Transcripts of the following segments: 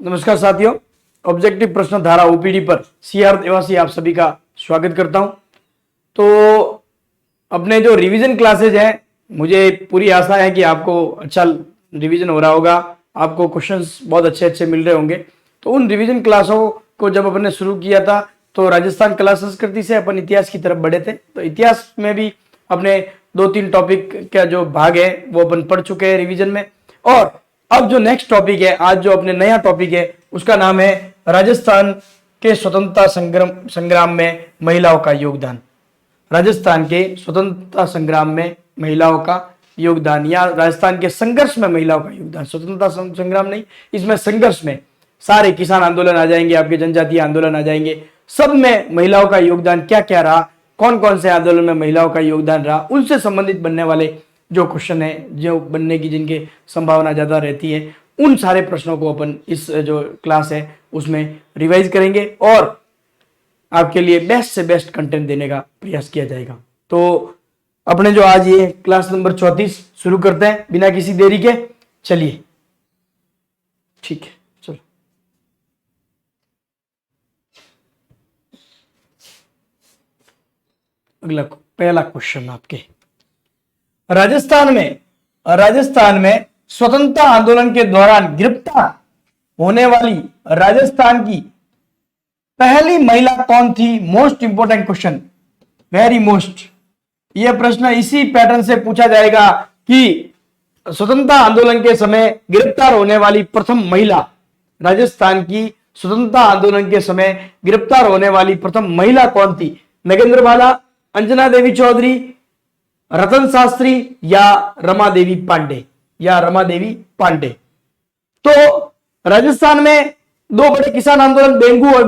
नमस्कार साथियों, ऑब्जेक्टिव प्रश्न धारा ओपीडी पर सीआर देवासी आप सभी का स्वागत करता हूं। तो अपने जो रिवीजन क्लासेज हैं, मुझे पूरी आशा है कि आपको अच्छा रिवीजन हो रहा होगा, आपको क्वेश्चंस बहुत अच्छे अच्छे मिल रहे होंगे। तो उन रिवीजन क्लासों को जब अपन ने शुरू किया था तो राजस्थान कला संस्कृति से अपन इतिहास की तरफ बढ़े थे। तो इतिहास में भी अपने 2-3 टॉपिक का जो भाग है वो अपन पढ़ चुके हैं रिवीजन में। और अब जो नेक्स्ट टॉपिक है, आज जो अपने नया टॉपिक है, उसका नाम है राजस्थान के स्वतंत्रता संग्राम में महिलाओं का योगदान। राजस्थान के स्वतंत्रता संग्राम में महिलाओं का योगदान या राजस्थान के संघर्ष में महिलाओं का योगदान। स्वतंत्रता संग्राम नहीं, इसमें संघर्ष में सारे किसान आंदोलन आ जाएंगे, आपके जनजातीय आंदोलन आ जाएंगे, सब में महिलाओं का योगदान क्या क्या रहा, कौन कौन से आंदोलन में महिलाओं का योगदान रहा, उनसे संबंधित बनने वाले जो क्वेश्चन है, जो बनने की जिनके संभावना ज्यादा रहती है, उन सारे प्रश्नों को अपन इस जो क्लास है उसमें रिवाइज करेंगे और आपके लिए बेस्ट से बेस्ट कंटेंट देने का प्रयास किया जाएगा। तो अपने जो आज ये क्लास नंबर 34 शुरू करते हैं बिना किसी देरी के। चलिए, ठीक है, चलो। अगला पहला क्वेश्चन आपके, राजस्थान में स्वतंत्रता आंदोलन के दौरान गिरफ्तार होने वाली राजस्थान की पहली महिला कौन थी? Most important question, very most. यह प्रश्न इसी पैटर्न से पूछा जाएगा कि स्वतंत्रता आंदोलन के समय गिरफ्तार होने वाली प्रथम महिला, राजस्थान की स्वतंत्रता आंदोलन के समय गिरफ्तार होने वाली प्रथम महिला कौन थी? नगेंद्र बाला, अंजना देवी चौधरी, रतन शास्त्री या रमा देवी पांडे। तो राजस्थान में दो बड़े किसान आंदोलन, डेंगू और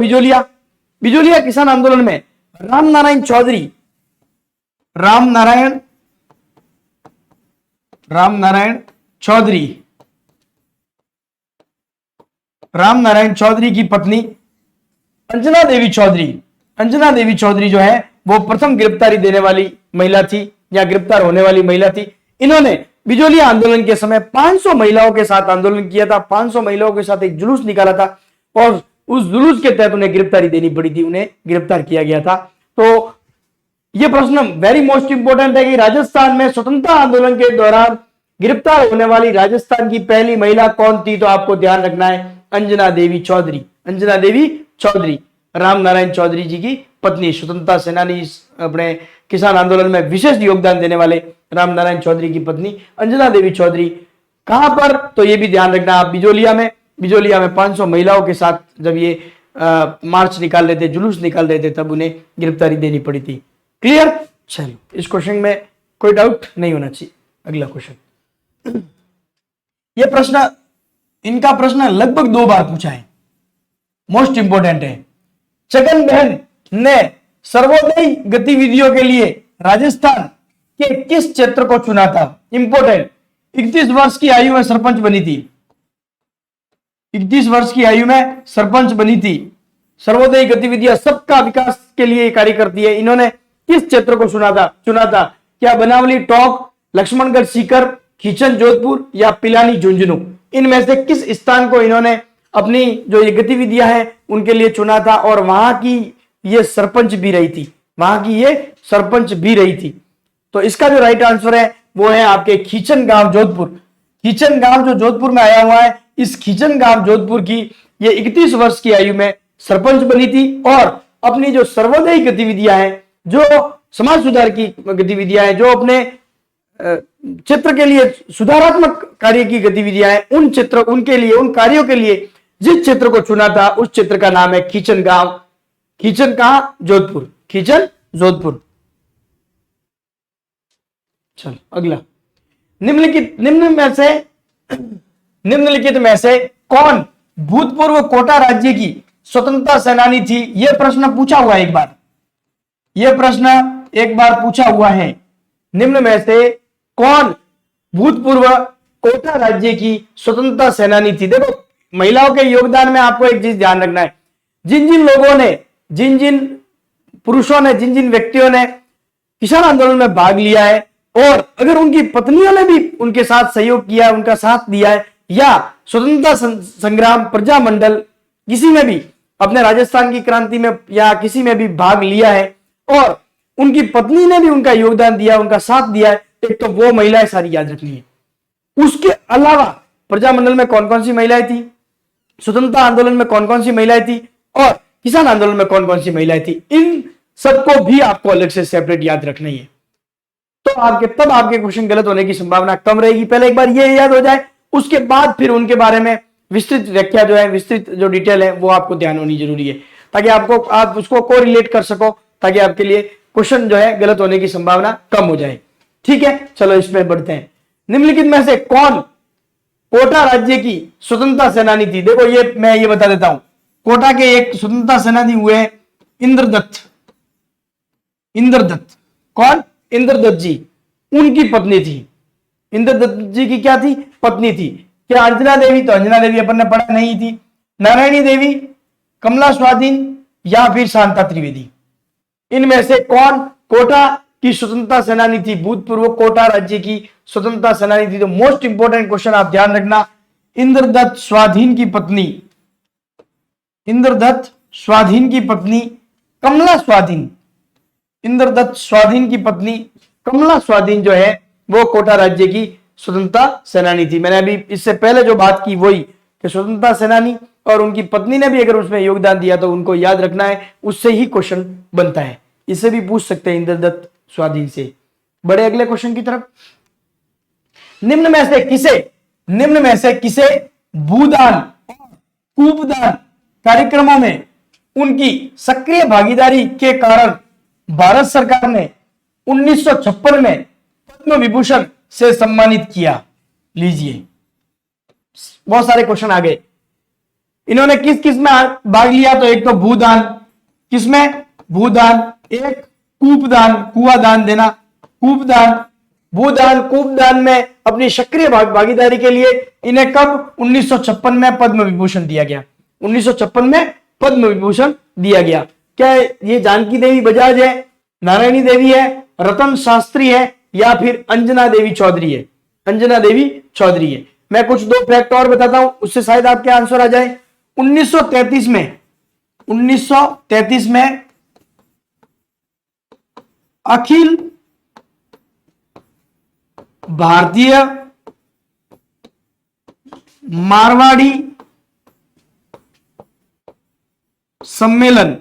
बिजोलिया किसान आंदोलन में राम नारायण चौधरी की पत्नी अंजना देवी चौधरी जो है वो प्रथम गिरफ्तारी देने वाली महिला थी या गिरफ्तार होने वाली महिला थी। इन्होंने बिजोलिया आंदोलन के समय 500 महिलाओं के साथ आंदोलन किया था, 500 महिलाओं के साथ एक जुलूस निकाला था और उस जुलूस के तहत उन्हें गिरफ्तारी देनी पड़ी थी, उन्हें गिरफ्तार किया गया था। तो यह प्रश्न वेरी मोस्ट इंपोर्टेंट है कि राजस्थान में स्वतंत्रता आंदोलन के दौरान गिरफ्तार होने वाली राजस्थान की पहली महिला कौन थी? तो आपको ध्यान रखना है अंजना देवी चौधरी, राम नारायण चौधरी जी की पत्नी, स्वतंत्रता सेनानी, अपने किसान आंदोलन में विशेष योगदान देने वाले राम नारायण चौधरी की पत्नी अंजना देवी चौधरी। कहां पर? तो ये भी ध्यान रखना आप, बिजोलिया में 500 महिलाओं के साथ जब ये मार्च निकाल रहे थे, जुलूस निकाल रहे थे, तब उन्हें गिरफ्तारी देनी पड़ी थी। क्लियर? चलो, इस क्वेश्चन में कोई डाउट नहीं होना चाहिए। अगला क्वेश्चन, इनका प्रश्न लगभग 2 बार पूछा है, मोस्ट इंपोर्टेंट है। छगन बहन ने सर्वोदय गतिविधियों के लिए राजस्थान के किस क्षेत्र को चुना था? इंपोर्टेंट, 31 वर्ष की आयु में सरपंच बनी थी। 31 वर्ष की आयु में सरपंच बनी थी। सर्वोदय गतिविधियां सबका विकास के लिए कार्य करती है। इन्होंने किस क्षेत्र को चुना था? क्या बनावली टोंक, लक्ष्मणगढ़ सीकर, खींचन जोधपुर या पिलानी झुंझुनू? इनमें से किस स्थान को इन्होंने अपनी जो ये गतिविधियां हैं उनके लिए चुना था और वहां की ये सरपंच भी रही थी? तो इसका जो राइट आंसर है वो है आपके खींचन गांव जोधपुर जो जोधपुर में आया हुआ है। इस खींचन गांव जोधपुर की ये 31 वर्ष की आयु में सरपंच बनी थी और अपनी जो सर्वोदय गतिविधियां हैं, जो समाज सुधार की गतिविधियां हैं, जो अपने क्षेत्र के लिए सुधारात्मक कार्य की गतिविधियां हैं, उन कार्यों के लिए जिस क्षेत्र को चुना था उस क्षेत्र का नाम है खींचन गांव। खींचन जोधपुर। चलो अगला, निम्नलिखित में से कौन भूतपूर्व कोटा राज्य की स्वतंत्रता सेनानी थी? यह प्रश्न पूछा हुआ है एक बार पूछा हुआ है। निम्न में से कौन भूतपूर्व कोटा राज्य की स्वतंत्रता सेनानी थी? देखो, महिलाओं के योगदान में आपको एक चीज ध्यान रखना है, जिन पुरुषों ने, जिन व्यक्तियों ने किसान आंदोलन में भाग लिया है और अगर उनकी पत्नियों ने भी उनके साथ सहयोग किया, उनका साथ दिया है, या स्वतंत्रता संग्राम प्रजा मंडल किसी में भी अपने राजस्थान की क्रांति में या किसी में भी भाग लिया है और उनकी पत्नी ने भी उनका योगदान दिया, उनका साथ दिया है, एक तो वो महिलाएं सारी याद रखनी है। उसके अलावा प्रजामंडल में कौन कौन सी महिलाएं थी, स्वतंत्रता आंदोलन में कौन कौन सी महिलाएं थी और किसान आंदोलन में कौन कौन सी महिलाएं थी, इन सबको भी आपको अलग से सेपरेट याद रखना है। तो तब आपके क्वेश्चन गलत होने की संभावना कम रहेगी। पहले एक बार ये याद हो जाए, उसके बाद फिर उनके बारे में विस्तृत व्याख्या जो है, विस्तृत जो डिटेल है वो आपको ध्यान होनी जरूरी है, ताकि आप उसको को रिलेट कर सको, ताकि आपके लिए क्वेश्चन जो है गलत होने की संभावना कम हो जाए। ठीक है, चलो इसमें बढ़ते हैं। निम्नलिखित में से कौन कोटा राज्य की स्वतंत्रता सेनानी थी? देखो मैं ये बता देता हूं, कोटा के एक स्वतंत्रता सेनानी हुए इंद्रदत्त। इंद्रदत्त कौन? इंद्रदत्त जी, उनकी पत्नी थी। इंद्रदत्त जी की क्या थी? पत्नी थी। क्या अंजना देवी? तो अंजना देवी अपन ने पढ़ा नहीं थी। नारायणी देवी, कमला स्वाधीन या फिर शांता त्रिवेदी, इनमें से कौन कोटा की स्वतंत्रता सेनानी थी? भूतपूर्व कोटा राज्य की स्वतंत्रता सेनानी थी। तो मोस्ट इंपोर्टेंट क्वेश्चन आप ध्यान रखना, इंद्रदत्त स्वाधीन की पत्नी, इंद्रदत्त स्वाधीन की पत्नी कमला स्वाधीन, इंद्रदत्त स्वाधीन की पत्नी कमला स्वाधीन जो है वो कोटा राज्य की स्वतंत्रता सेनानी थी। मैंने अभी इससे पहले जो बात की वही कि स्वतंत्रता सेनानी और उनकी पत्नी ने भी अगर उसमें योगदान दिया तो उनको याद रखना है, उससे ही क्वेश्चन बनता है। इससे भी पूछ सकते हैं इंद्रदत्त स्वाधीन से। बड़े अगले क्वेश्चन की तरफ। निम्न में से किसे भूदान कूपदान कार्यक्रमों में उनकी सक्रिय भागीदारी के कारण भारत सरकार ने 1956 में पद्म विभूषण से सम्मानित किया? लीजिए, बहुत सारे क्वेश्चन आ गए। इन्होंने किस किस में भाग लिया? तो एक तो भूदान, किसमें? भूदान। एक कूपदान, कुआं दान देना, कूपदान, भूदान, कूपदान में अपनी सक्रिय भागीदारी के लिए इन्हें कब? 1956 में पद्म विभूषण दिया गया। 1956 में पद्म विभूषण दिया गया। क्या ये जानकी देवी बजाज है, नारायणी देवी है, रतन शास्त्री है या फिर अंजना देवी चौधरी है? अंजना देवी चौधरी है। मैं कुछ दो फैक्ट और बताता हूं, उससे शायद आपके आंसर आ जाए। 1933 में अखिल भारतीय मारवाड़ी सम्मेलन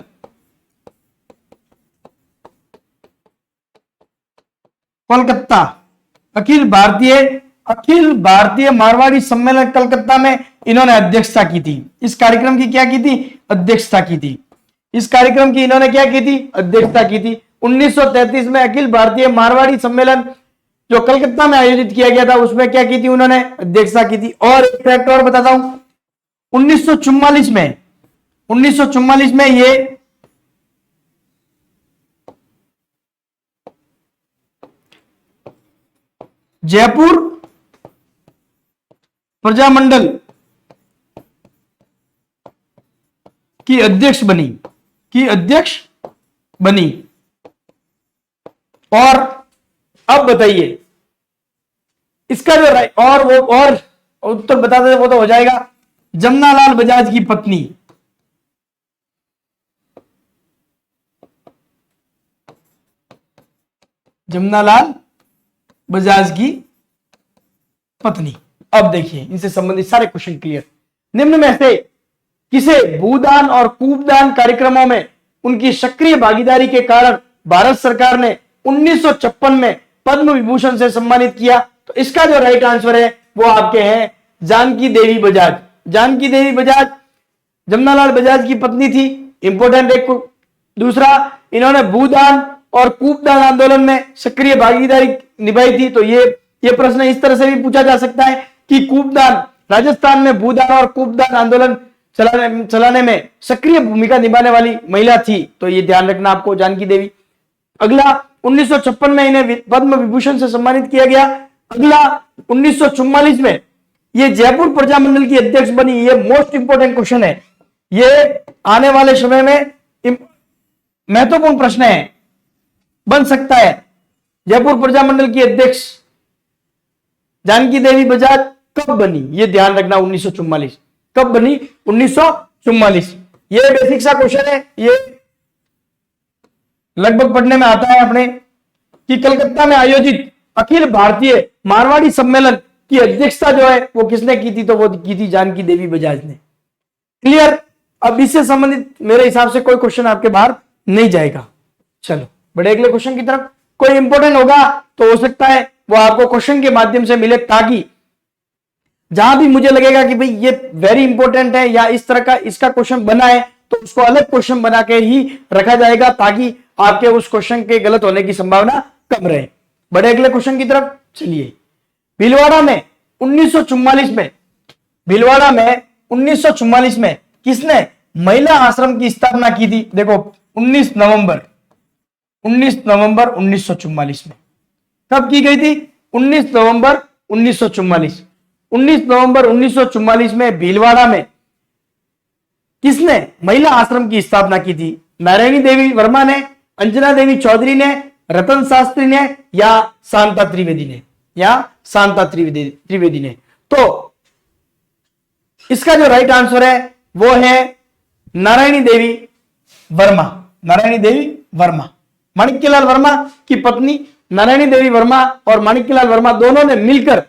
कोलकाता, अखिल भारतीय मारवाड़ी सम्मेलन कलकत्ता में इन्होंने अध्यक्षता की थी। इस कार्यक्रम की क्या की थी? अध्यक्षता की थी। इस कार्यक्रम की इन्होंने क्या की थी? अध्यक्षता की थी। 1933 में अखिल भारतीय मारवाड़ी सम्मेलन जो कलकत्ता में आयोजित किया गया था उसमें क्या की थी? उन्होंने अध्यक्षता की थी। और एक फैक्ट और बताता हूं, 1944 में ये जयपुर प्रजामंडल की अध्यक्ष बनी। और अब बताइए इसका जो और वो और उत्तर बता दे वो तो हो जाएगा। जमनालाल बजाज की पत्नी, जमनालाल बजाज की पत्नी। अब देखिए इनसे संबंधित सारे क्वेश्चन क्लियर। निम्न में से किसे भूदान और कूपदान कार्यक्रमों में उनकी सक्रिय भागीदारी के कारण भारत सरकार ने 1956 में पद्म विभूषण से सम्मानित किया? तो इसका जो राइट आंसर है वो आपके हैं जानकी देवी बजाज। जानकी देवी बजाज जमनालाल बजाज की पत्नी थी, इंपोर्टेंट एक। दूसरा, इन्होंने भूदान और कूपदान आंदोलन में सक्रिय भागीदारी निभाई थी। तो ये प्रश्न इस तरह से भी पूछा जा सकता है कि कूपदान, राजस्थान में भूदान और कूपदान आंदोलन चलाने में सक्रिय भूमिका निभाने वाली महिला थी। तो ये ध्यान रखना आपको, जानकी देवी। अगला, 1956 में इन्हें पद्म विभूषण से सम्मानित किया गया। अगला, 1944 में ये जयपुर प्रजामंडल की अध्यक्ष बनी। ये मोस्ट इंपोर्टेंट क्वेश्चन है, ये आने वाले समय में महत्वपूर्ण प्रश्न है, बन सकता है। जयपुर प्रजामंडल की अध्यक्ष जानकी देवी बजाज कब बनी, ये ध्यान रखना। 1944 कब बनी? 1944। ये बेसिक सा क्वेश्चन है, ये लगभग पढ़ने में आता है अपने कि कलकत्ता में आयोजित अखिल भारतीय मारवाड़ी सम्मेलन की अध्यक्षता जो है वो किसने की थी? तो वो की थी जानकी देवी बजाज ने। क्लियर? अब इससे संबंधित मेरे हिसाब से कोई क्वेश्चन आपके बाहर नहीं जाएगा। चलो बड़े अगले क्वेश्चन की तरफ। कोई इंपॉर्टेंट होगा तो हो सकता है वो आपको क्वेश्चन के माध्यम से मिले, ताकि जहां भी मुझे लगेगा कि भाई ये वेरी इंपॉर्टेंट है या इस तरह का इसका क्वेश्चन बना है तो उसको अलग क्वेश्चन बना के ही रखा जाएगा, ताकि आपके उस क्वेश्चन के गलत होने की संभावना कम रहे। बड़े अगले क्वेश्चन की तरफ चलिए। भीलवाड़ा में 1944 में, भीलवाड़ा में 1944 में किसने महिला आश्रम की स्थापना की थी? देखो 19 नवंबर 1944 में। कब की गई थी? 19 नवंबर 1944। 19 नवंबर 1944 में भीलवाड़ा में किसने महिला आश्रम की स्थापना की थी? नारायणी देवी वर्मा ने, अंजना देवी चौधरी ने, रतन शास्त्री ने या शांता त्रिवेदी ने? या शांता त्रिवेदी ने। तो इसका जो राइट आंसर है वो है नारायणी देवी वर्मा। नारायणी देवी वर्मा, माणिक्यलाल वर्मा की पत्नी नारायणी देवी वर्मा और माणिक्यलाल वर्मा दोनों ने मिलकर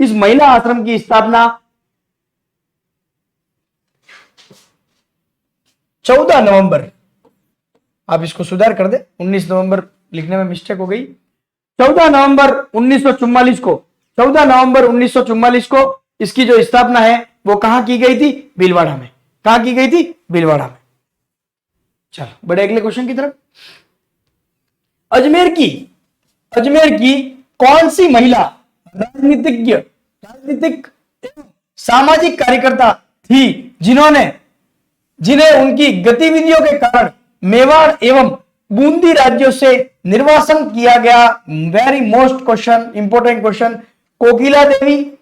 इस महिला आश्रम की स्थापना 14 नवंबर, आप इसको सुधार कर दे, 19 नवंबर लिखने में मिस्टेक हो गई। 14 नवंबर 1944 को, 14 नवंबर 1944 को इसकी जो स्थापना है वो कहां की गई थी? भीलवाड़ा में। कहां की गई थी? भीलवाड़ा में। चलो बड़े अगले क्वेश्चन की तरफ। अजमेर की कौन सी महिला राजनीतिक सामाजिक कार्यकर्ता थी जिन्हें उनकी गतिविधियों के कारण मेवाड़ एवं बूंदी राज्यों से निर्वासन किया गया? Very most question, important question. Kokila Devi,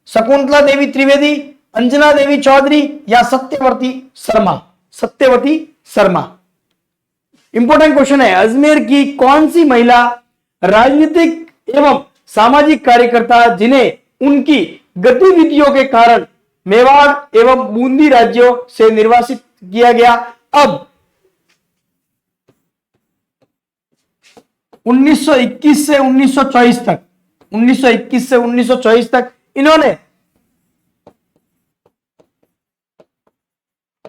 Shakuntala Devi Trivedi, Anjana Devi Chaudhary या सत्यवती शर्मा? सत्यवती शर्मा। इंपॉर्टेंट क्वेश्चन है। अजमेर की कौन सी महिला राजनीतिक एवं सामाजिक कार्यकर्ता जिन्हें उनकी गतिविधियों के कारण मेवाड़ एवं बूंदी राज्यों से निर्वासित किया गया? अब 1921 से 1924 तक, 1921 से 1924 तक इन्होंने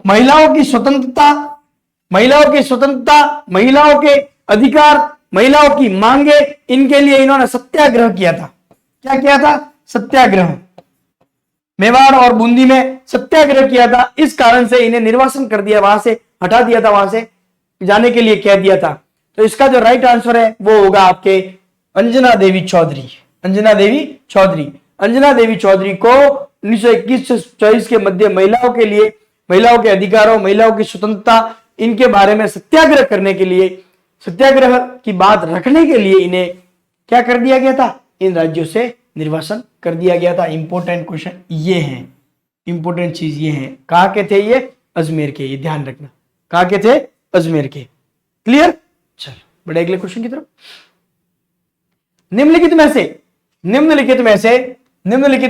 महिलाओं की स्वतंत्रता, महिलाओं के अधिकार, महिलाओं की मांगे, इनके लिए इन्होंने सत्याग्रह किया था। क्या किया था? सत्याग्रह। मेवाड़ और बूंदी में सत्याग्रह किया था। इस कारण से इन्हें निर्वासन कर दिया, वहां से हटा दिया था, वहां से जाने के लिए कह दिया था। तो इसका जो राइट आंसर है वो होगा आपके अंजना देवी चौधरी। अंजना देवी चौधरी। अंजना देवी चौधरी को 1921 से 24 के मध्य महिलाओं के लिए, महिलाओं के अधिकारों, महिलाओं की स्वतंत्रता, इनके बारे में सत्याग्रह करने के लिए, सत्याग्रह की बात रखने के लिए इन्हें क्या कर दिया गया था? इन राज्यों से निर्वासन कर दिया गया था। इंपॉर्टेंट क्वेश्चन ये है, इंपॉर्टेंट चीज ये है। कहां के थे ये? अजमेर के। ये ध्यान रखना, कहां के थे? अजमेर के। क्लियर? चलो बड़े अगले क्वेश्चन की तरफ। निम्नलिखित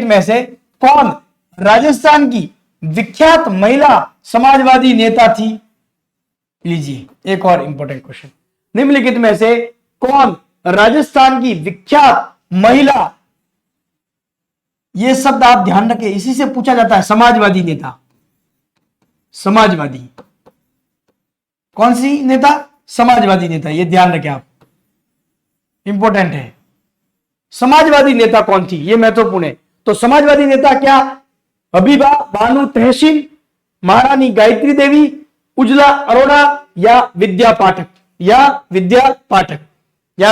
में से कौन राजस्थान की विख्यात महिला समाजवादी नेता थी? लीजिए एक और इंपॉर्टेंट क्वेश्चन। निम्नलिखित में से कौन राजस्थान की विख्यात महिला, ये शब्द आप ध्यान रखें, इसी से पूछा जाता है। समाजवादी नेता, समाजवादी कौन सी नेता? समाजवादी नेता। ये ध्यान रखें आप, इंपॉर्टेंट है। समाजवादी नेता कौन थी? ये महत्वपूर्ण है। तो समाजवादी नेता क्या? हबीबा बानू तहसीन, महारानी गायत्री देवी, उजला अरोड़ा या विद्या पाठक? या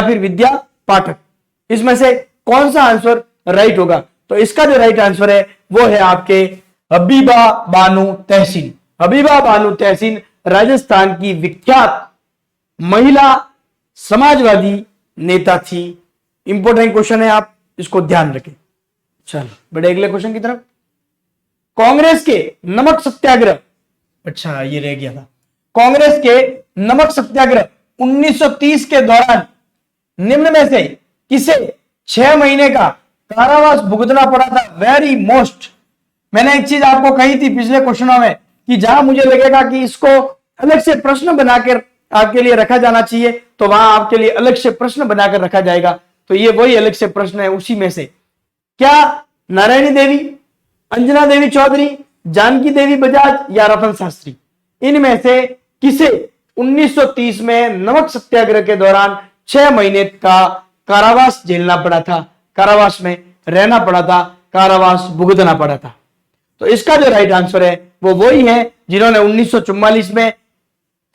फिर विद्या पाठक। इसमें से कौन सा आंसर राइट होगा? तो इसका जो राइट आंसर है वो है आपके हबीबा बानू तहसीन। हबीबा बानू तहसीन राजस्थान की विख्यात महिला समाजवादी नेता थी। इंपॉर्टेंट क्वेश्चन है, आप इसको ध्यान रखें। चलो बड़े अगले क्वेश्चन की तरफ। कांग्रेस के नमक सत्याग्रह, अच्छा ये रह गया था। कांग्रेस के नमक सत्याग्रह 1930 के दौरान निम्न में से किसे 6 महीने का कारावास भुगतना पड़ा था वेरी मोस्ट। मैंने एक चीज आपको कही थी पिछले क्वेश्चनों में कि जहां मुझे लगेगा कि इसको अलग से प्रश्न बनाकर आपके लिए रखा जाना चाहिए तो वहां आपके लिए अलग से प्रश्न बनाकर रखा जाएगा। तो ये वही अलग से प्रश्न है उसी में से। क्या नारायणी देवी, अंजना देवी चौधरी, जानकी देवी बजाज या रतन शास्त्री, इनमें से किसे 1930 में नमक सत्याग्रह के दौरान 6 महीने का कारावास झेलना पड़ा था, कारावास में रहना पड़ा था, कारावास भुगतना पड़ा था? तो इसका जो राइट आंसर है वो वही है जिन्होंने 1944 में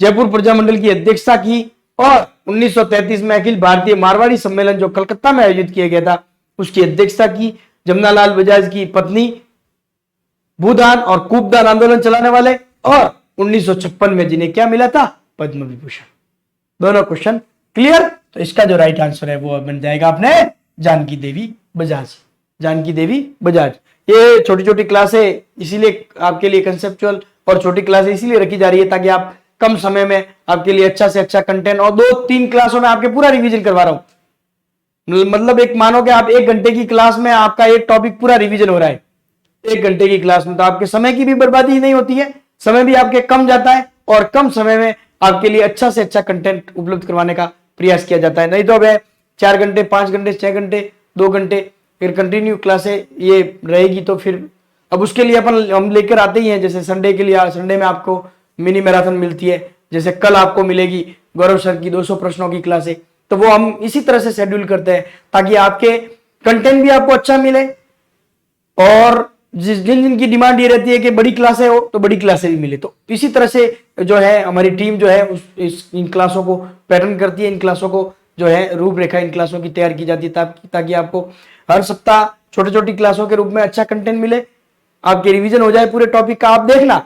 जयपुर प्रजामंडल की अध्यक्षता की और 1933 में अखिल भारतीय मारवाड़ी सम्मेलन जो कलकत्ता में आयोजित किया गया था उसकी अध्यक्षता की। जमनालाल बजाज की पत्नी, भूदान और कूपदान आंदोलन चलाने वाले, और 1956 में जिन्हें क्या मिला था? पद्म विभूषण। दोनों क्वेश्चन क्लियर? तो इसका जो राइट आंसर है वो बन जाएगा अपने जानकी देवी बजाज। जानकी देवी बजाज। ये छोटी छोटी क्लासें इसीलिए आपके लिए कंसेप्चुअल और छोटी क्लासें इसीलिए रखी जा रही है ताकि आप कम समय में आपके लिए अच्छा से अच्छा कंटेंट, और 2-3 क्लासों में आपके पूरा रिवीजन करवा रहा हूं। मतलब एक मानो कि आप 1 घंटे की क्लास में आपका एक टॉपिक पूरा रिवीजन हो रहा है 1 घंटे की क्लास में, तो आपके समय की भी बर्बादी नहीं होती है, समय भी आपके कम जाता है और कम समय में आपके लिए अच्छा से अच्छा कंटेंट उपलब्ध करवाने का प्रयास किया जाता है। नहीं तो अब 4 घंटे, 5 घंटे, 6 घंटे, 2 घंटे फिर कंटिन्यू क्लासें ये रहेगी तो फिर अब उसके लिए हम लेकर आते ही हैं। जैसे संडे के लिए, संडे में आपको मिनी मैराथन मिलती है, जैसे कल आपको मिलेगी गौरव सर की 200 प्रश्नों की क्लासें, तो वो हम इसी तरह से शेड्यूल करते हैं ताकि आपके कंटेंट भी आपको अच्छा मिले और जिन जिन की डिमांड ये रहती है कि बड़ी क्लासें हो तो बड़ी क्लासें भी मिले। तो इसी तरह से जो है हमारी टीम जो है इन क्लासों को पैटर्न करती है, इन क्लासों को जो है रूपरेखा इन क्लासों की तैयार की जाती है ताकि आपको हर सप्ताह छोटी छोटी क्लासों के रूप में अच्छा कंटेंट मिले, आपके रिवीजन हो जाए पूरे टॉपिक का। आप देखना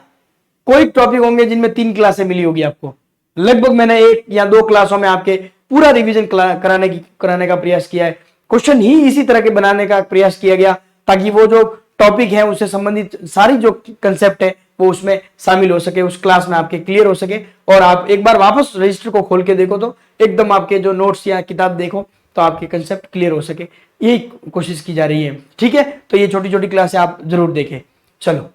कोई टॉपिक होंगे जिनमें 3 क्लासें मिली होगी आपको, लगभग मैंने 1 या 2 क्लासों में आपके पूरा रिवीजन कराने का प्रयास किया है। क्वेश्चन ही इसी तरह के बनाने का प्रयास किया गया ताकि वो जो टॉपिक है उससे संबंधित सारी जो कंसेप्ट है वो उसमें शामिल हो सके, उस क्लास में आपके क्लियर हो सके। और आप एक बार वापस रजिस्टर को खोल के देखो तो एकदम आपके जो नोट्स या किताब देखो तो आपके कंसेप्ट क्लियर हो सके, यही कोशिश की जा रही है। ठीक है, तो ये छोटी छोटी क्लासें आप जरूर देखें। चलो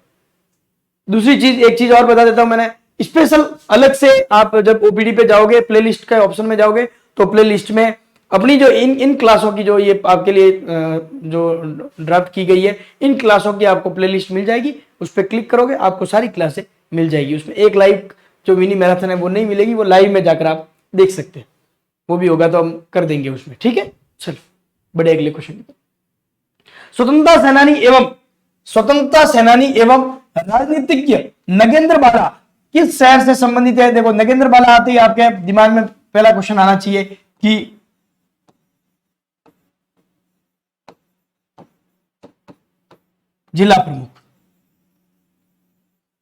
दूसरी चीज, एक चीज और बता देता हूं मैंने, स्पेशल अलग से आप जब ओपीडी पे जाओगे, प्लेलिस्ट के ऑप्शन में जाओगे तो प्लेलिस्ट में अपनी जो इन क्लासों की जो ये आपके लिए जो ड्राफ्ट की गई है इन क्लासों की आपको प्लेलिस्ट मिल जाएगी। उस पर क्लिक करोगे आपको सारी क्लासें मिल जाएगी। उसमें एक लाइव जो मिनी मैराथन है वो नहीं मिलेगी, वो लाइव में जाकर आप देख सकते हैं, वो भी होगा तो हम कर देंगे उसमें। ठीक है, चलो बड़े अगले क्वेश्चन। स्वतंत्रता सेनानी एवं राजनीतिज्ञ नगेंद्र बाला किस शहर से संबंधित है? देखो नगेंद्र बाला आते ही आपके दिमाग में पहला क्वेश्चन आना चाहिए कि जिला प्रमुख,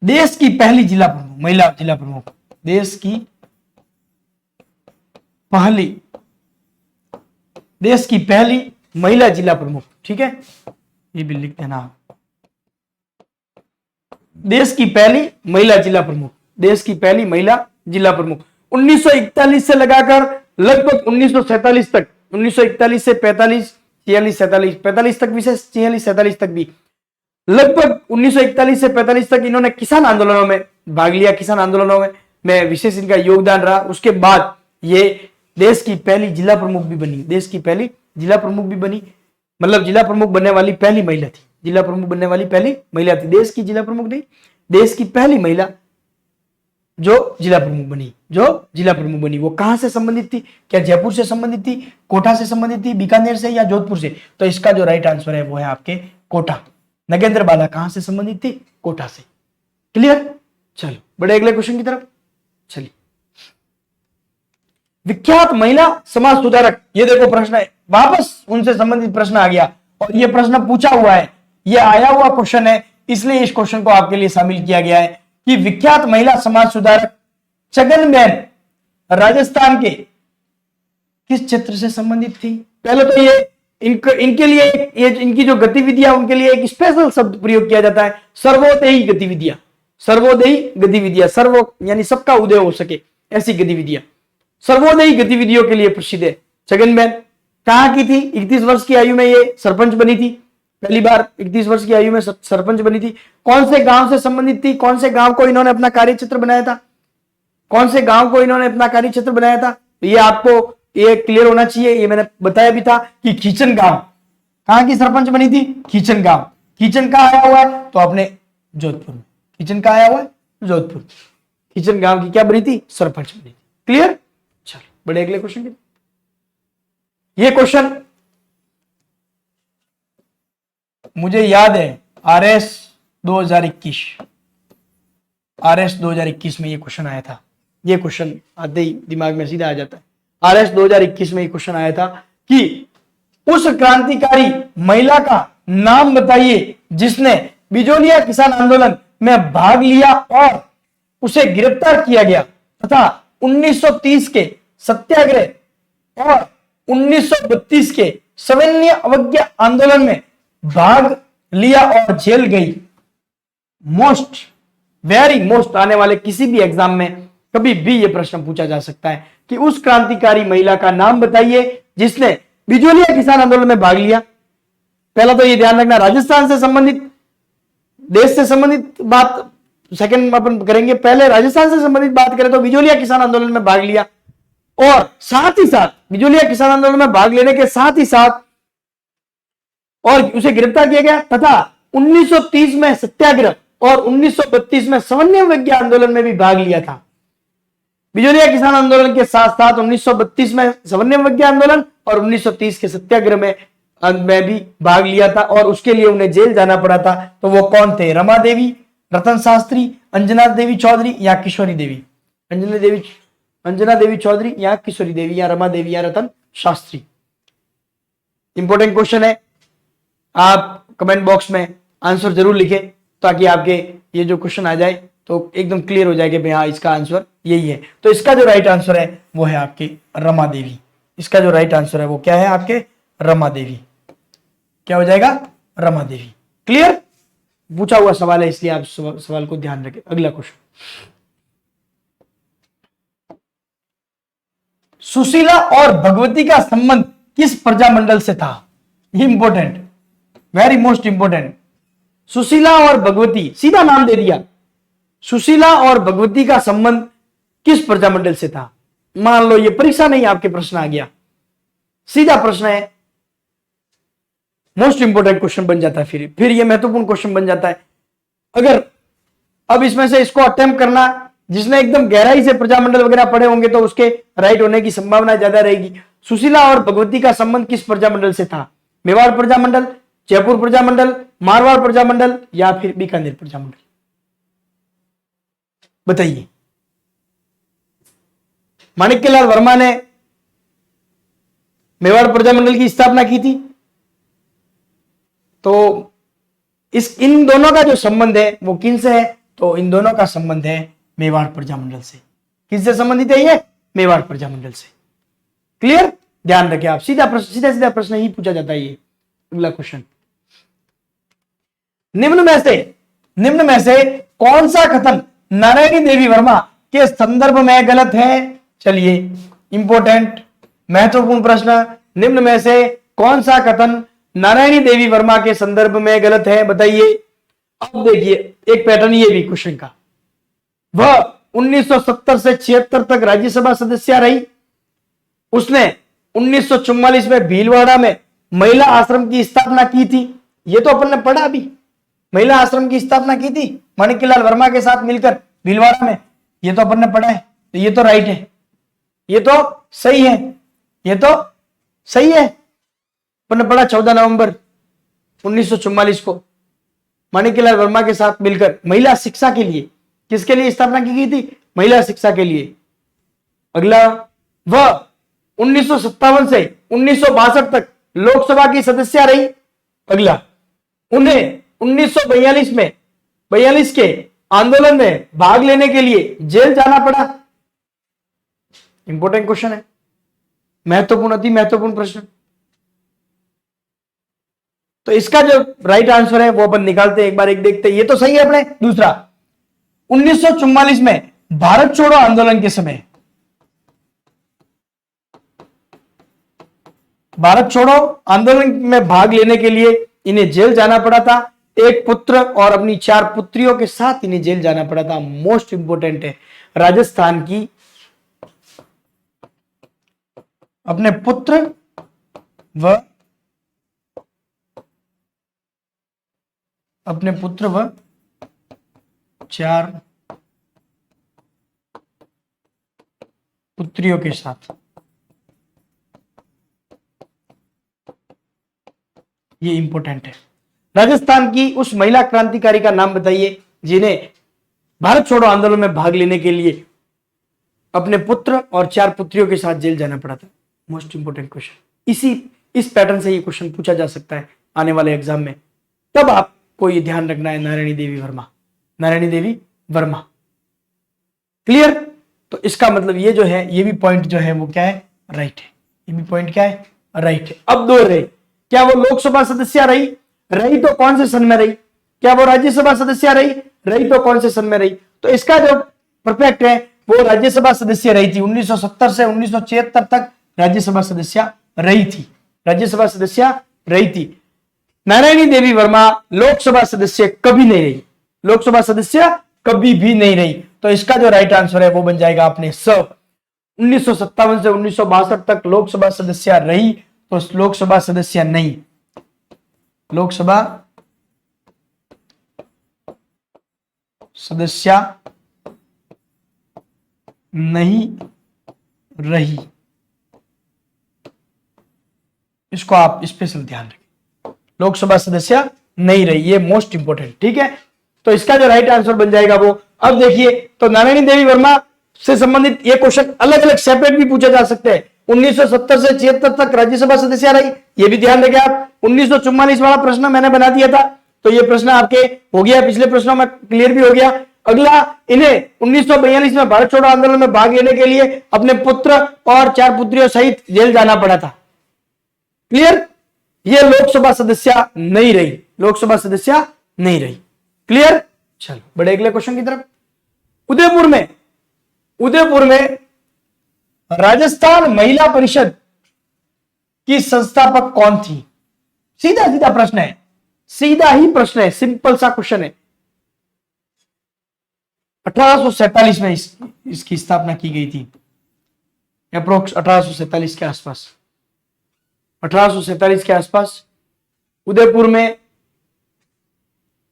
देश की पहली जिला प्रमुख, महिला जिला प्रमुख, देश की पहली महिला जिला प्रमुख। ठीक है, ये भी लिख देना आप, देश की पहली महिला जिला प्रमुख, देश की पहली महिला जिला प्रमुख 1941 से लगाकर लगभग 1947 तक, 1941 से 45, 46, 47, 45 तक विशेष 46, 47 तक भी, लगभग 1941 से 45 तक इन्होंने किसान आंदोलनों में भाग लिया, किसान आंदोलनों में विशेष इनका योगदान रहा। उसके बाद ये देश की पहली जिला प्रमुख भी बनी, देश की पहली जिला प्रमुख भी बनी, मतलब जिला प्रमुख बनने वाली पहली महिला थी, जिला प्रमुख बनने वाली पहली महिला थी, देश की जिला प्रमुख नहीं, देश की पहली महिला जो जिला प्रमुख बनी, वो कहां से संबंधित थी? क्या जयपुर से संबंधित थी, कोटा से संबंधित थी, बीकानेर से या जोधपुर से? तो इसका जो राइट आंसर है वो है आपके कोटा। नगेंद्र बाला कहां से संबंधित थी? कोटा से। क्लियर? चलो बड़े अगले क्वेश्चन की तरफ चलिए। विख्यात महिला समाज सुधारक, ये देखो प्रश्न है, वापस उनसे संबंधित प्रश्न आ गया और ये प्रश्न पूछा हुआ है, ये आया हुआ क्वेश्चन है, इसलिए इस क्वेश्चन को आपके लिए शामिल किया गया है कि विख्यात महिला समाज सुधारक छगनबेन राजस्थान के किस क्षेत्र से संबंधित थी? पहले तो ये इनके लिए इनकी जो गतिविधियां, उनके लिए एक स्पेशल शब्द प्रयोग किया जाता है, सर्वोदयी गतिविधियां, सर्वोदयी गतिविधियां, सर्व यानी सबका उदय हो सके ऐसी गतिविधियां, सर्वोदयी गतिविधियों के लिए प्रसिद्ध है छगनबेन। कहां की थी? 31 वर्ष की आयु में ये सरपंच बनी थी, पहली बार 31 वर्ष की आयु में सरपंच बनी थी। कौन से गांव से संबंधित थी? कौन से गांव को इन्होंने अपना कार्यक्षेत्र बनाया था? कौन से गांव को इन्होंने अपना कार्यक्षेत्र बनाया था? ये आपको ये क्लियर होना चाहिए। ये मैंने बताया भी था कि खींचन गांव, कहां की सरपंच बनी थी? खींचन गांव। खींचन कहां आया हुआ है? तो अपने जोधपुर में। खींचन कहां आया हुआ है? जोधपुर। खींचन गांव की क्या बनी थी? सरपंच बनी थी। क्लियर? चलो बड़े अगले क्वेश्चन की। ये क्वेश्चन मुझे याद है आरएस 2021 में ये क्वेश्चन आया था। ये क्वेश्चन आते ही दिमाग में सीधा आ जाता है। आरएस 2021 में ये क्वेश्चन आया था कि उस क्रांतिकारी महिला का नाम बताइए जिसने बिजोलिया किसान आंदोलन में भाग लिया और उसे गिरफ्तार किया गया तथा 1930 के सत्याग्रह और 1932 के सविनय अवज्ञा आंदोलन में भाग लिया और जेल गई। मोस्ट वेरी मोस्ट आने वाले किसी भी एग्जाम में कभी भी यह प्रश्न पूछा जा सकता है कि उस क्रांतिकारी महिला का नाम बताइए जिसने बिजोलिया किसान आंदोलन में भाग लिया। पहला तो ये ध्यान रखना, राजस्थान से संबंधित, देश से संबंधित बात सेकंड अपन करेंगे। पहले राजस्थान से संबंधित बात करें तो बिजोलिया किसान आंदोलन में भाग लिया और साथ ही साथ बिजोलिया किसान आंदोलन में भाग लेने के साथ ही साथ और उसे गिरफ्तार किया गया तथा 1930 में सत्याग्रह और 1932 में सविनय अवज्ञा आंदोलन में भी भाग लिया था। बिजोलिया किसान आंदोलन के साथ साथ 1932 में सविनय अवज्ञा आंदोलन और 1930 के सत्याग्रह में भी भाग लिया था और उसके लिए उन्हें जेल जाना पड़ा था। तो वो कौन थे? रमा देवी, रतन शास्त्री, अंजना देवी चौधरी या किशोरी देवी? अंजना देवी चौधरी या किशोरी देवी या रमा देवी या रतन शास्त्री? इंपॉर्टेंट क्वेश्चन है। आप कमेंट बॉक्स में आंसर जरूर लिखें ताकि आपके ये जो क्वेश्चन आ जाए तो एकदम क्लियर हो जाए कि भाई हाँ इसका आंसर यही है। तो इसका जो राइट आंसर है वो है आपके रमा देवी। इसका जो राइट आंसर है वो क्या है? आपके रमा देवी। क्या हो जाएगा? रमा देवी। क्लियर? पूछा हुआ सवाल है इसलिए आप सवाल को ध्यान रखें। अगला क्वेश्चन, सुशीला और भगवती का संबंध किस प्रजामंडल से था? Important, very most important. Sushila और भगवती, सीधा नाम दे दिया। सुशीला और भगवती का संबंध किस प्रजामंडल से था? मान लो ये परीक्षा नहीं, आपके प्रश्न आ गया, सीधा प्रश्न है, मोस्ट इंपॉर्टेंट क्वेश्चन बन जाता है। फिर ये महत्वपूर्ण क्वेश्चन बन जाता है। अगर अब इसमें से इसको अटेम्प्ट करना, जिसने एकदम गहराई से प्रजामंडल वगैरह पढ़े होंगे तो उसके राइट होने की संभावना ज्यादा रहेगी। सुशीला और भगवती का संबंध किस प्रजामंडल से था? मेवाड़ प्रजामंडल, जयपुर प्रजामंडल, मारवाड़ प्रजामंडल या फिर बीकानेर प्रजामंडल? बताइए। माणिक्यलाल वर्मा ने मेवाड़ प्रजामंडल की स्थापना की थी। तो इन दोनों का जो संबंध है वो किन से है? तो इन दोनों का संबंध है मेवाड़ प्रजामंडल से। किससे संबंधित है ये? मेवाड़ प्रजामंडल से। क्लियर? ध्यान रखें आप, सीधा सीधा प्रश्न ही पूछा जाता है ये। अगला क्वेश्चन, निम्न में से कौन सा कथन नारायणी देवी वर्मा के संदर्भ में गलत है? चलिए, इंपॉर्टेंट महत्वपूर्ण प्रश्न, निम्न में से कौन सा कथन नारायणी देवी वर्मा के संदर्भ में गलत है? बताइए। अब देखिए एक पैटर्न ये भी क्वेश्चन का, वह 1970 से 76 तक राज्यसभा सदस्य रही। उसने 1944 में भीलवाड़ा में महिला आश्रम की स्थापना की थी। ये तो अपन ने पढ़ा अभी, महिला आश्रम की स्थापना की थी माणिक्यलाल वर्मा के साथ मिलकर भीलवाड़ा में। ये तो अपन ने पढ़ा है, तो ये तो राइट है, ये तो सही है, ये तो सही है। अपन ने पढ़ा 14 नवंबर 1944 को माणिक्यलाल वर्मा के साथ मिलकर महिला शिक्षा के लिए, किसके लिए स्थापना की गई थी? महिला शिक्षा के लिए। अगला, वह 1957 से 1962 तक लोकसभा की सदस्य रही। अगला, उन्हें 1942 के आंदोलन में भाग लेने के लिए जेल जाना पड़ा। इंपॉर्टेंट क्वेश्चन है, महत्वपूर्ण, अति महत्वपूर्ण प्रश्न। तो इसका जो राइट आंसर है वो अपन निकालते हैं, एक बार एक देखते हैं। ये तो सही है अपने। दूसरा, 1944 में भारत छोड़ो आंदोलन के समय भारत छोड़ो आंदोलन में भाग लेने के लिए इन्हें जेल जाना पड़ा था। एक पुत्र और अपनी 4 पुत्रियों के साथ इन्हें जेल जाना पड़ा था। मोस्ट इंपोर्टेंट है, राजस्थान की अपने पुत्र व अपने पुत्र व 4 पुत्रियों के साथ, ये इंपॉर्टेंट है। राजस्थान की उस महिला क्रांतिकारी का नाम बताइए जिन्हें भारत छोड़ो आंदोलन में भाग लेने के लिए अपने पुत्र और 4 पुत्रियों के साथ जेल जाना पड़ा था। मोस्ट इंपोर्टेंट क्वेश्चन, इस पैटर्न से ये क्वेश्चन पूछा जा सकता है आने वाले एग्जाम में। तब आपको ये ध्यान रखना है, नारायणी देवी वर्मा, नारायणी देवी वर्मा। क्लियर? तो इसका मतलब ये जो है, ये भी पॉइंट जो है वो क्या है, राइट है। ये भी पॉइंट क्या है, राइट है। अब 2 रहे, क्या वो लोकसभा सदस्य रही तो कौन से सन में रही? क्या वो राज्यसभा सदस्य रही तो कौन से सन में रही? तो इसका जो परफेक्ट है वो राज्यसभा सदस्य रही थी। 1970 से 1976 तक राज्यसभा सदस्य रही थी, राज्यसभा सदस्य रही थी। नारायणी देवी वर्मा लोकसभा सदस्य कभी नहीं रही, लोकसभा सदस्य कभी भी नहीं रही। तो इसका जो राइट आंसर है वो बन जाएगा अपने 1957 से 1962 तक लोकसभा सदस्य रही, तो लोकसभा सदस्य नहीं, लोकसभा सदस्य नहीं रही। इसको आप स्पेशल ध्यान रखें, लोकसभा सदस्य नहीं रही, ये मोस्ट इंपोर्टेंट, ठीक है। तो इसका जो राइट आंसर बन जाएगा वो, अब देखिए, तो नारायणी देवी वर्मा से संबंधित ये क्वेश्चन अलग अलग सेपरेट भी पूछे जा सकते हैं। 1970 से 76 तक राज्यसभा सदस्य रही, ये भी ध्यान रखें आप। 1944 वाला प्रश्न मैंने बना दिया था, तो ये प्रश्न आपके हो गया, पिछले प्रश्नों में क्लियर भी हो गया। अगला, इन्हें 1942 में भारत छोड़ो आंदोलन में भाग लेने के लिए अपने पुत्र और 4 पुत्रियों सहित जेल जाना पड़ा था। क्लियर? ये लोकसभा सदस्य नहीं रही, लोकसभा सदस्य नहीं रही। क्लियर? चलो बड़े अगले क्वेश्चन की तरफ। उदयपुर में राजस्थान महिला परिषद की संस्थापक कौन थी? सीधा सीधा प्रश्न है, सीधा ही प्रश्न है, सिंपल सा क्वेश्चन है। 1847 में इसकी स्थापना की गई थी, अप्रोक्स 1847 के आसपास, 1847 के आसपास उदयपुर में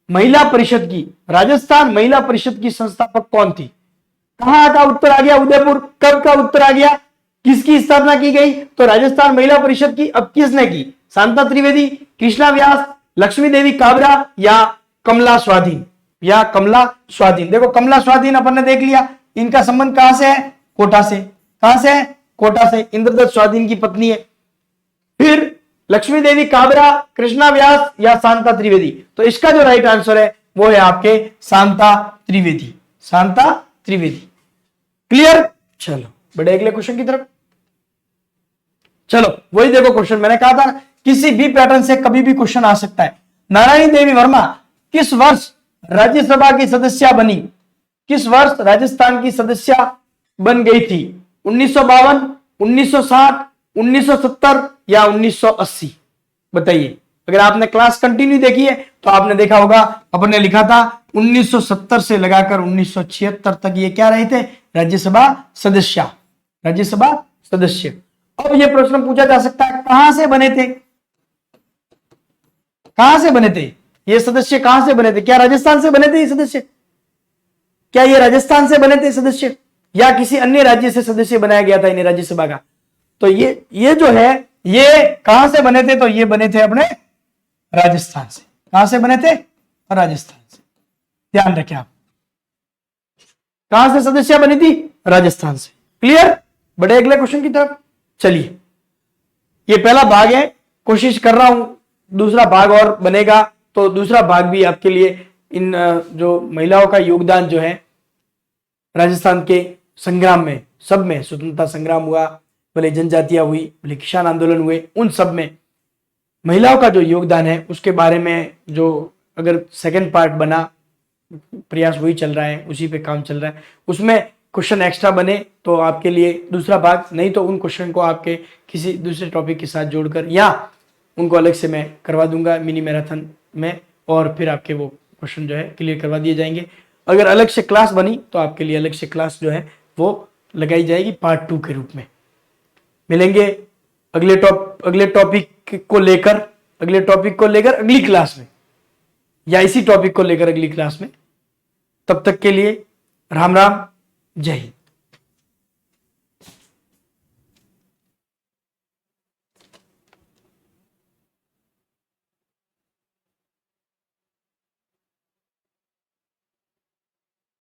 महिला परिषद की, राजस्थान महिला परिषद की संस्थापक कौन थी? कहां का उत्तर आ गया? उदयपुर। कब का उत्तर आ गया? किसकी स्थापना की गई? तो राजस्थान महिला परिषद की। अब किसने की? शांता त्रिवेदी, कृष्णा व्यास, लक्ष्मी देवी काबरा या कमला स्वाधीन, या कमला स्वाधीन। देखो कमला स्वाधीन अपन ने देख लिया, इनका संबंध कहां से है? कोटा से। कहां से है? कोटा से। इंद्रदत्त स्वाधीन की पत्नी है। फिर लक्ष्मी देवी काबरा, कृष्णा व्यास या शांता त्रिवेदी। तो इसका जो राइट आंसर है वो है आपके शांता त्रिवेदी, शांता त्रिवेदी। क्लियर? चलो बड़े अगले क्वेश्चन की तरफ। चलो वही देखो क्वेश्चन, मैंने कहा था किसी भी पैटर्न से कभी भी क्वेश्चन आ सकता है। नारायणी देवी वर्मा किस वर्ष राज्यसभा की सदस्य बनी? किस वर्ष राजस्थान की सदस्य बन गई थी? 1952, 1960, 1970 या 1980? बताइए। अगर आपने क्लास कंटिन्यू देखी है तो आपने देखा होगा अपन ने लिखा था 1970 से लगाकर 1976 तक ये क्या रहे थे? राज्यसभा सदस्य, राज्यसभा सदस्य। अब ये प्रश्न पूछा जा सकता है कहां से बने थे? कहां से बने थे ये सदस्य? कहां से बने थे? क्या राजस्थान से बने थे ये सदस्य? क्या ये राजस्थान से बने थे सदस्य या किसी अन्य राज्य से सदस्य बनाया गया था इन्हें राज्यसभा का? तो ये जो है ये कहां से बने थे? तो ये बने थे अपने राजस्थान से। कहां से बने थे? राजस्थान से। ध्यान रखें आप, कहां से सदस्य बनी थी? राजस्थान से। क्लियर? बड़े अगले क्वेश्चन की तरफ चलिए। ये पहला भाग है, कोशिश कर रहा हूं दूसरा भाग और बनेगा तो दूसरा भाग भी आपके लिए इन जो महिलाओं का योगदान जो है राजस्थान के संग्राम में, सब में, स्वतंत्रता संग्राम हुआ, भले जनजातियां हुई, भले किसान आंदोलन हुए, उन सब में महिलाओं का जो योगदान है उसके बारे में जो अगर सेकंड पार्ट बना, प्रयास वही चल रहा है, उसी पे काम चल रहा है, उसमें क्वेश्चन एक्स्ट्रा बने तो आपके लिए दूसरा भाग, नहीं तो उन क्वेश्चन को आपके किसी दूसरे टॉपिक के साथ जोड़कर या उनको अलग से मैं करवा दूंगा मिनी मैराथन में, और फिर आपके वो क्वेश्चन जो है क्लियर करवा दिए जाएंगे। अगर अलग से क्लास बनी तो आपके लिए अलग से क्लास जो है वो लगाई जाएगी पार्ट 2 के रूप में। मिलेंगे अगले टॉपिक को लेकर अगली क्लास में, या इसी टॉपिक को लेकर अगली क्लास में। तब तक के लिए राम राम, जय हिंद।